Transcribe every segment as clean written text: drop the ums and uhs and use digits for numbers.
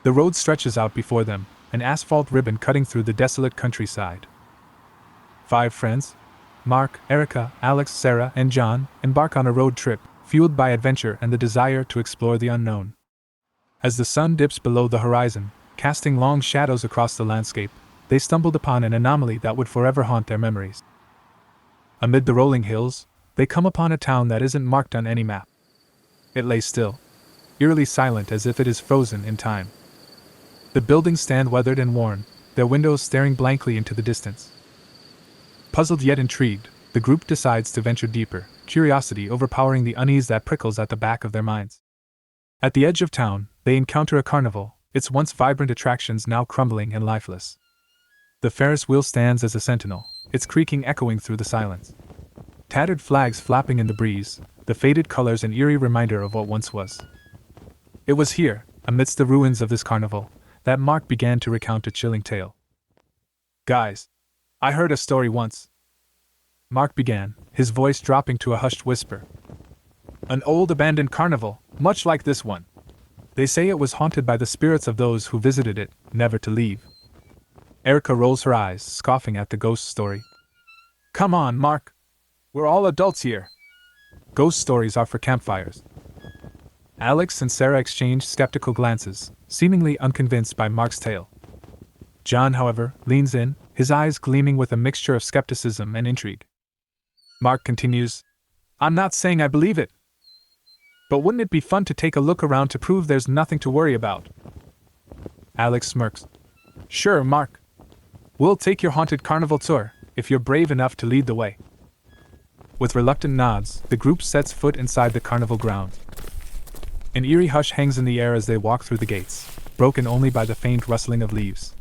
The road stretches out before them, an asphalt ribbon cutting through the desolate countryside. 5 friends, Mark, Erica, Alex, Sarah, and John, embark on a road trip, fueled by adventure and the desire to explore the unknown. As the sun dips below the horizon, casting long shadows across the landscape, they stumbled upon an anomaly that would forever haunt their memories. Amid the rolling hills, they come upon a town that isn't marked on any map. It lays still, eerily silent as if it is frozen in time. The buildings stand weathered and worn, their windows staring blankly into the distance. Puzzled yet intrigued, the group decides to venture deeper, curiosity overpowering the unease that prickles at the back of their minds. At the edge of town, they encounter a carnival, its once vibrant attractions now crumbling and lifeless. The Ferris wheel stands as a sentinel, its creaking echoing through the silence. Tattered flags flapping in the breeze, the faded colors an eerie reminder of what once was. It was here, amidst the ruins of this carnival, that Mark began to recount a chilling tale. "Guys, I heard a story once," Mark began, his voice dropping to a hushed whisper. "An old abandoned carnival, much like this one. They say it was haunted by the spirits of those who visited it, never to leave." Erica rolls her eyes, scoffing at the ghost story. "Come on, Mark. We're all adults here. Ghost stories are for campfires." Alex and Sarah exchange skeptical glances, seemingly unconvinced by Mark's tale. John, however, leans in, his eyes gleaming with a mixture of skepticism and intrigue. Mark continues, "I'm not saying I believe it. But wouldn't it be fun to take a look around to prove there's nothing to worry about?" Alex smirks. "Sure, Mark. We'll take your haunted carnival tour, if you're brave enough to lead the way." With reluctant nods, the group sets foot inside the carnival grounds. An eerie hush hangs in the air as they walk through the gates, broken only by the faint rustling of leaves.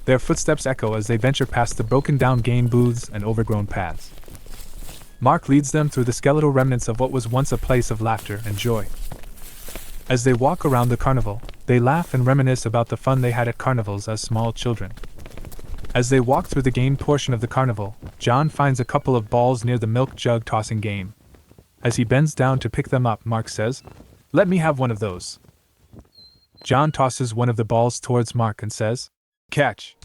Their footsteps echo as they venture past the broken-down game booths and overgrown paths. Mark leads them through the skeletal remnants of what was once a place of laughter and joy. As they walk around the carnival, they laugh and reminisce about the fun they had at carnivals as small children. As they walk through the game portion of the carnival, John finds a couple of balls near the milk jug tossing game. As he bends down to pick them up, Mark says, "Let me have one of those." John tosses one of the balls towards Mark and says, "Catch.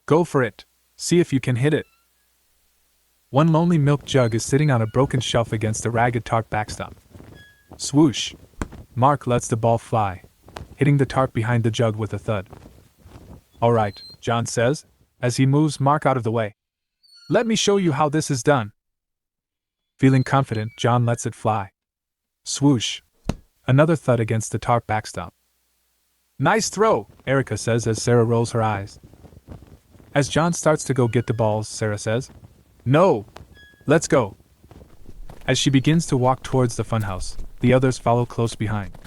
Go for it. See if you can hit it." One lonely milk jug is sitting on a broken shelf against a ragged tarp backstop. Swoosh! Mark lets the ball fly, hitting the tarp behind the jug with a thud. "All right," John says, as he moves Mark out of the way. "Let me show you how this is done." Feeling confident, John lets it fly. Swoosh! Another thud against the tarp backstop. "Nice throw," Erica says as Sarah rolls her eyes. As John starts to go get the balls, Sarah says, "No! Let's go." As she begins to walk towards the funhouse, the others follow close behind.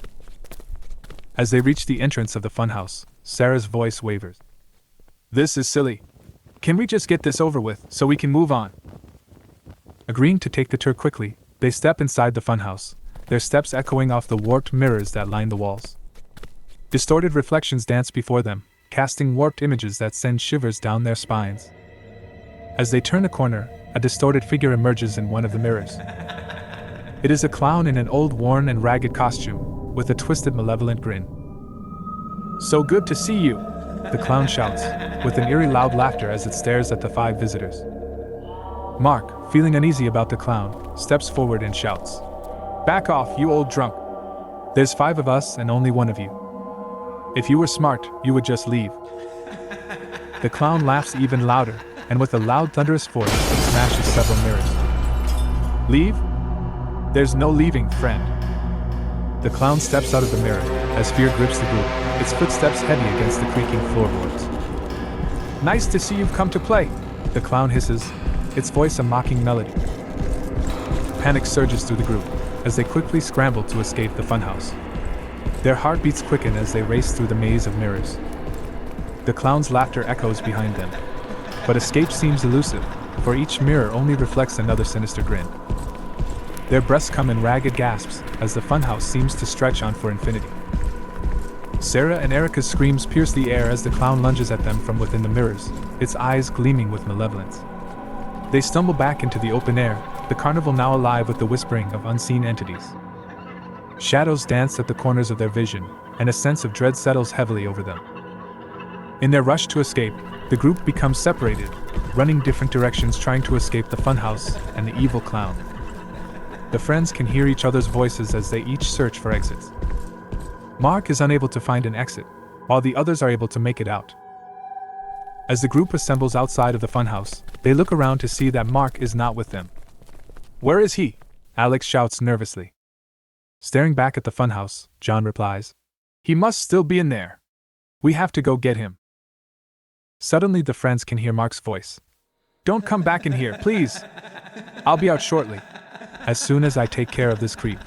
As they reach the entrance of the funhouse, Sarah's voice wavers. "This is silly. Can we just get this over with so we can move on?" Agreeing to take the tour quickly, they step inside the funhouse, their steps echoing off the warped mirrors that line the walls. Distorted reflections dance before them, casting warped images that send shivers down their spines. As they turn a corner, a distorted figure emerges in one of the mirrors. It is a clown in an old, worn and ragged costume, with a twisted, malevolent grin. "So good to see you," the clown shouts, with an eerie loud laughter as it stares at the 5 visitors. Mark, feeling uneasy about the clown, steps forward and shouts, "Back off, you old drunk. There's 5 of us and only one of you. If you were smart, you would just leave." The clown laughs even louder, and with a loud, thunderous voice, it smashes several mirrors. "Leave? There's no leaving, friend." The clown steps out of the mirror, as fear grips the group, its footsteps heavy against the creaking floorboards. "Nice to see you've come to play," the clown hisses, its voice a mocking melody. Panic surges through the group, as they quickly scramble to escape the funhouse. Their heartbeats quicken as they race through the maze of mirrors. The clown's laughter echoes behind them, but escape seems elusive, for each mirror only reflects another sinister grin. Their breaths come in ragged gasps, as the funhouse seems to stretch on for infinity. Sarah and Erica's screams pierce the air as the clown lunges at them from within the mirrors, its eyes gleaming with malevolence. They stumble back into the open air, the carnival now alive with the whispering of unseen entities. Shadows dance at the corners of their vision, and a sense of dread settles heavily over them. In their rush to escape, the group becomes separated, running different directions trying to escape the funhouse and the evil clown. The friends can hear each other's voices as they each search for exits. Mark is unable to find an exit, while the others are able to make it out. As the group assembles outside of the funhouse, they look around to see that Mark is not with them. "Where is he?" Alex shouts nervously. Staring back at the funhouse, John replies, "He must still be in there. We have to go get him." Suddenly the friends can hear Mark's voice. "Don't come back in here, please. I'll be out shortly, as soon as I take care of this creep."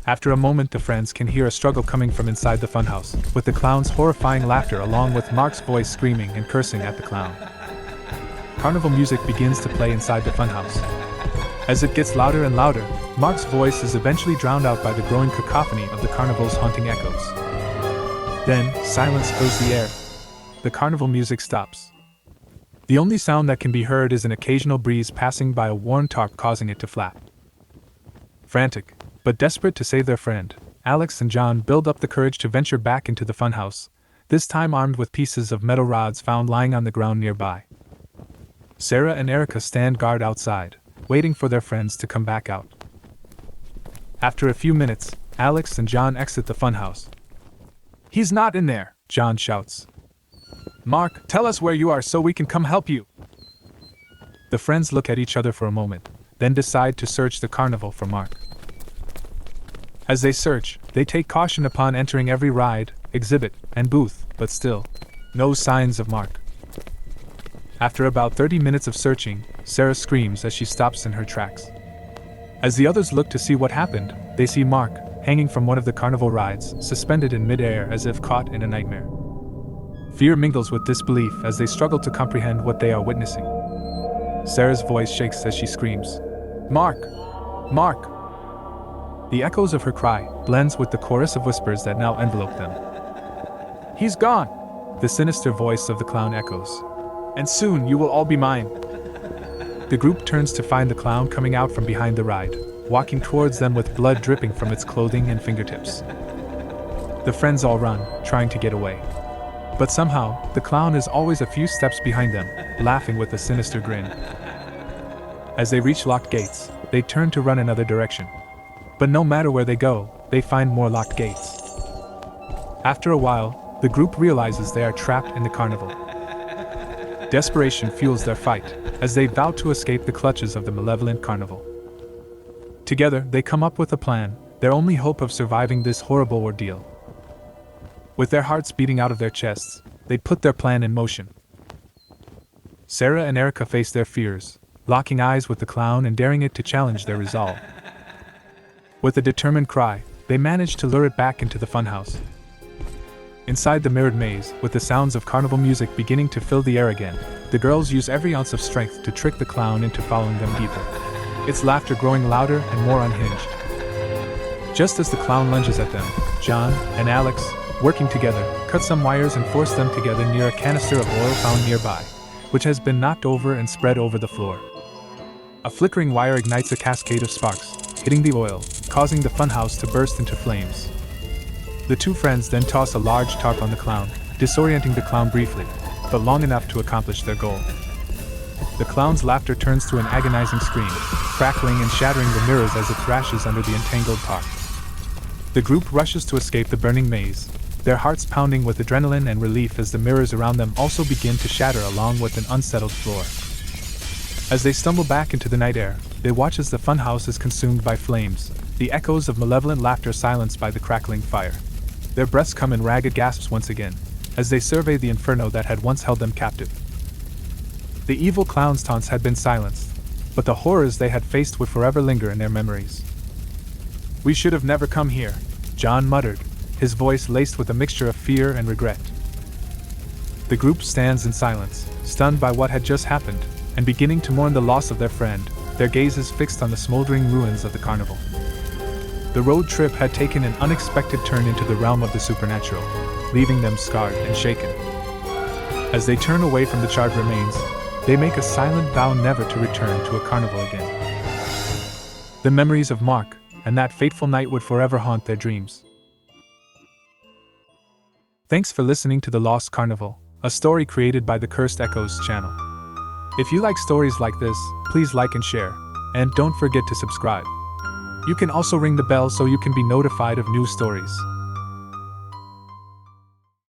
After a moment, the friends can hear a struggle coming from inside the funhouse, with the clown's horrifying laughter along with Mark's voice screaming and cursing at the clown. Carnival music begins to play inside the funhouse. As it gets louder and louder, Mark's voice is eventually drowned out by the growing cacophony of the carnival's haunting echoes. Then, silence fills the air. The carnival music stops. The only sound that can be heard is an occasional breeze passing by a worn tarp causing it to flap. Frantic, but desperate to save their friend, Alex and John build up the courage to venture back into the funhouse, this time armed with pieces of metal rods found lying on the ground nearby. Sarah and Erica stand guard outside, waiting for their friends to come back out. After a few minutes, Alex and John exit the funhouse. "He's not in there," John shouts. "Mark, tell us where you are so we can come help you." The friends look at each other for a moment, then decide to search the carnival for Mark. As they search, they take caution upon entering every ride, exhibit, and booth, but still, no signs of Mark. After about 30 minutes of searching, Sarah screams as she stops in her tracks. As the others look to see what happened, they see Mark, hanging from one of the carnival rides, suspended in midair as if caught in a nightmare. Fear mingles with disbelief as they struggle to comprehend what they are witnessing. Sarah's voice shakes as she screams, "Mark! Mark!" The echoes of her cry blends with the chorus of whispers that now envelope them. "He's gone!" the sinister voice of the clown echoes. "And soon you will all be mine." The group turns to find the clown coming out from behind the ride, walking towards them with blood dripping from its clothing and fingertips. The friends all run, trying to get away. But somehow, the clown is always a few steps behind them, laughing with a sinister grin. As they reach locked gates, they turn to run another direction. But no matter where they go, they find more locked gates. After a while, the group realizes they are trapped in the carnival. Desperation fuels their fight, as they vow to escape the clutches of the malevolent carnival. Together, they come up with a plan, their only hope of surviving this horrible ordeal. With their hearts beating out of their chests, they put their plan in motion. Sarah and Erica face their fears, locking eyes with the clown and daring it to challenge their resolve. With a determined cry, they manage to lure it back into the funhouse. Inside the mirrored maze, with the sounds of carnival music beginning to fill the air again, the girls use every ounce of strength to trick the clown into following them deeper, its laughter growing louder and more unhinged. Just as the clown lunges at them, John and Alex, working together, cut some wires and force them together near a canister of oil found nearby, which has been knocked over and spread over the floor. A flickering wire ignites a cascade of sparks, hitting the oil, causing the funhouse to burst into flames. The two friends then toss a large tarp on the clown, disorienting the clown briefly, but long enough to accomplish their goal. The clown's laughter turns to an agonizing scream, crackling and shattering the mirrors as it thrashes under the entangled tarp. The group rushes to escape the burning maze, their hearts pounding with adrenaline and relief as the mirrors around them also begin to shatter along with an unsettled floor. As they stumble back into the night air, they watch as the funhouse is consumed by flames, the echoes of malevolent laughter silenced by the crackling fire. Their breaths come in ragged gasps once again, as they survey the inferno that had once held them captive. The evil clown's taunts had been silenced, but the horrors they had faced would forever linger in their memories. "We should have never come here," John muttered, his voice laced with a mixture of fear and regret. The group stands in silence, stunned by what had just happened, and beginning to mourn the loss of their friend, their gazes fixed on the smoldering ruins of the carnival. The road trip had taken an unexpected turn into the realm of the supernatural, leaving them scarred and shaken. As they turn away from the charred remains, they make a silent vow never to return to a carnival again. The memories of Mark, and that fateful night would forever haunt their dreams. Thanks for listening to The Lost Carnival, a story created by the Cursed Echoes channel. If you like stories like this, please like and share, and don't forget to subscribe. You can also ring the bell so you can be notified of new stories.